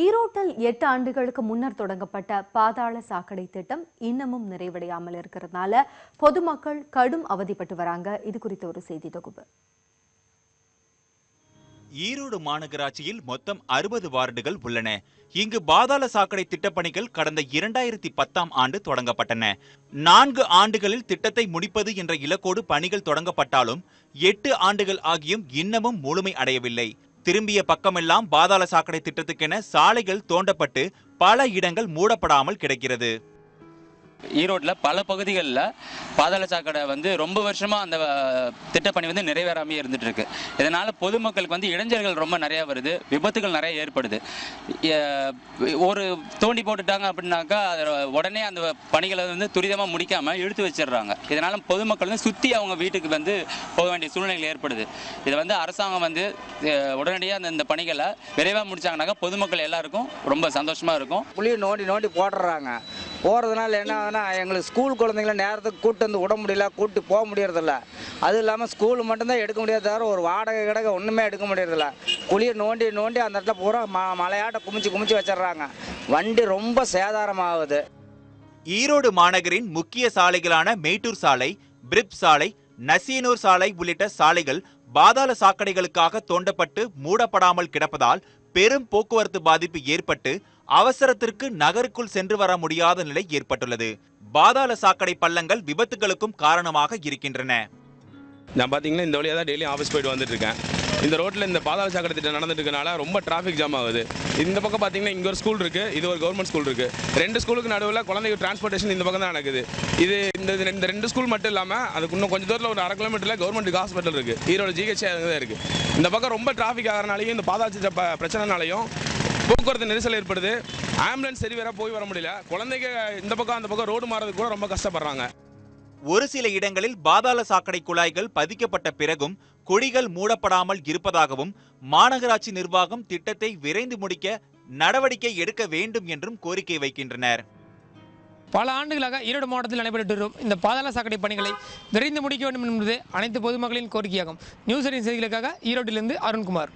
ஈரோட்டில் 8 ஆண்டுகளுக்கு முன்னர் தொடங்கப்பட்ட பாதாள சாக்கடை திட்டம் இன்னமும் நிறைவடையாமல் இருக்கிறதுனால பொதுமக்கள் கடும் அவதிப்பட்டு வராங்க. இது குறித்த ஒரு செய்தி தொகுப்பு. ஈரோடு மாநகராட்சியில் மொத்தம் 60 வார்டுகள் உள்ளன. இங்கு பாதாள சாக்கடை திட்டப்பணிகள் கடந்த 2010ஆம் ஆண்டு தொடங்கப்பட்டன. 4 ஆண்டுகளில் திட்டத்தை முடிப்பது என்ற இலக்கோடு பணிகள் தொடங்கப்பட்டாலும் 8 ஆண்டுகள் ஆகியும் இன்னமும் முழுமை அடையவில்லை. திரும்பிய பக்கமெல்லாம் பாதாள சாக்கடை திட்டத்துக்கென சாலைகள் தோண்டப்பட்டு பல இடங்கள் மூடப்படாமல் கிடக்கிறது. ஈரோட்டில் பல பகுதிகளில் பாதாள சாக்கடை ரொம்ப வருஷமாக அந்த திட்டப்பணி நிறைவேறாமே இருந்துட்டு இருக்கு. இதனால் பொதுமக்களுக்கு இடைஞ்சல்கள் ரொம்ப நிறையா வருது, விபத்துகள் நிறைய ஏற்படுது. ஒரு தோண்டி போட்டுட்டாங்க அப்படின்னாக்கா உடனே அந்த பணிகளை துரிதமாக முடிக்காமல் இழுத்து வச்சிடுறாங்க. இதனால் பொதுமக்கள் சுற்றி அவங்க வீட்டுக்கு போக வேண்டிய சூழ்நிலைகள் ஏற்படுது. இதை அரசாங்கம் உடனடியாக இந்த பணிகளை விரைவாக முடிச்சாங்கனாக்கா பொதுமக்கள் எல்லாருக்கும் ரொம்ப சந்தோஷமாக இருக்கும். புளியை நோண்டி நோண்டி போடுறாங்க. போகிறதுனால என்ன ஆகுதுன்னா, எங்களுக்கு ஸ்கூல் குழந்தைங்கள நேரத்துக்கு கூப்பிட்டு வந்து விட முடியல, கூப்பிட்டு போக முடியறதில்ல. அது இல்லாமல் ஸ்கூல் மட்டும்தான் எடுக்க முடியாது, தவிர ஒரு வாடகை கிடக்க ஒன்றுமே எடுக்க முடியறதில்ல. குழியை நோண்டி நோண்டி அந்த இடத்துல பூரா மலையாட்ட குமிச்சு வச்சிடுறாங்க. வண்டி ரொம்ப சேதாரமாகுது. ஈரோடு மாநகரின் முக்கிய சாலைகளான மேட்டூர் சாலை, பிரிப் சாலை, நசீனூர் சாலை உள்ளிட்ட சாலைகள் பாதாள சாக்கடைகளுக்காக தோண்டப்பட்டு மூடப்படாமல் கிடப்பதால் பெரும் போக்குவரத்து பாதிப்பு ஏற்பட்டு அவசரத்திற்கு நகருக்குள் சென்று வர முடியாத நிலை ஏற்பட்டுள்ளது. பாதாள சாக்கடை பள்ளங்கள் விபத்துகளுக்கும் காரணமாக இருக்கின்றன. நான் பார்த்தீங்கன்னா இந்த வழியாக தான் டெய்லி ஆஃபீஸ் போயிட்டு வந்துட்டு இருக்கேன். இந்த ரோட்டில் இந்த பாதாள சாக்கடை திட்டம் நடந்துட்டு இருக்கனால ரொம்ப டிராஃபிக் ஜாம் ஆகுது. இந்த பக்கம் பார்த்தீங்கன்னா இங்கே ஒரு ஸ்கூல் இருக்குது, இது ஒரு கவர்மெண்ட் ஸ்கூல் இருக்குது. 2 ஸ்கூலுக்கு நடுவில் குழந்தைங்க டிரான்ஸ்போர்ட்டேஷன் இந்த பக்கம் தான் நடக்குது. இந்த 2 ஸ்கூல் மட்டும் இல்லாமல் அதுக்கு இன்னும் கொஞ்சம் தூரத்தில் ஒரு 1/2 கிலோமீட்டரில் கவர்மெண்ட் ஹாஸ்பிட்டல் இருக்குது. ஈரோடு ஜிஹெச் தான் இருக்குது. இந்த பக்கம் ரொம்ப டிராஃபிக் ஆகிறனாலையும் இந்த பாதாள திட்ட பிரச்சனைனாலையும் போக்குவரத்து நெரிசல் ஏற்படுது. ஆம்புலன்ஸ் சரி வேற போய் வர முடியல. குழந்தைங்க இந்த பக்கம் அந்த பக்கம் ரோடு மாறதுக்கு கூட ரொம்ப கஷ்டப்படுறாங்க. ஒரு சில இடங்களில் பாதாள சாக்கடை குழாய்கள் பதிக்கப்பட்ட பிறகும் குழிகள் மூடப்படாமல் இருப்பதாகவும் மாநகராட்சி நிர்வாகம் திட்டத்தை விரைந்து முடிக்க நடவடிக்கை எடுக்க வேண்டும் என்றும் கோரிக்கை வைக்கின்றனர். பல ஆண்டுகளாக ஈரோடு மாவட்டத்தில் நடைபெற்று வரும் இந்த பாதாள சாக்கடை பணிகளை விரைந்து முடிக்க வேண்டும் என்பது அனைத்து பொதுமக்களின் கோரிக்கையாகும். நியூஸ் 18 செய்திகளுக்காக ஈரோட்டிலிருந்து அருண்குமார்.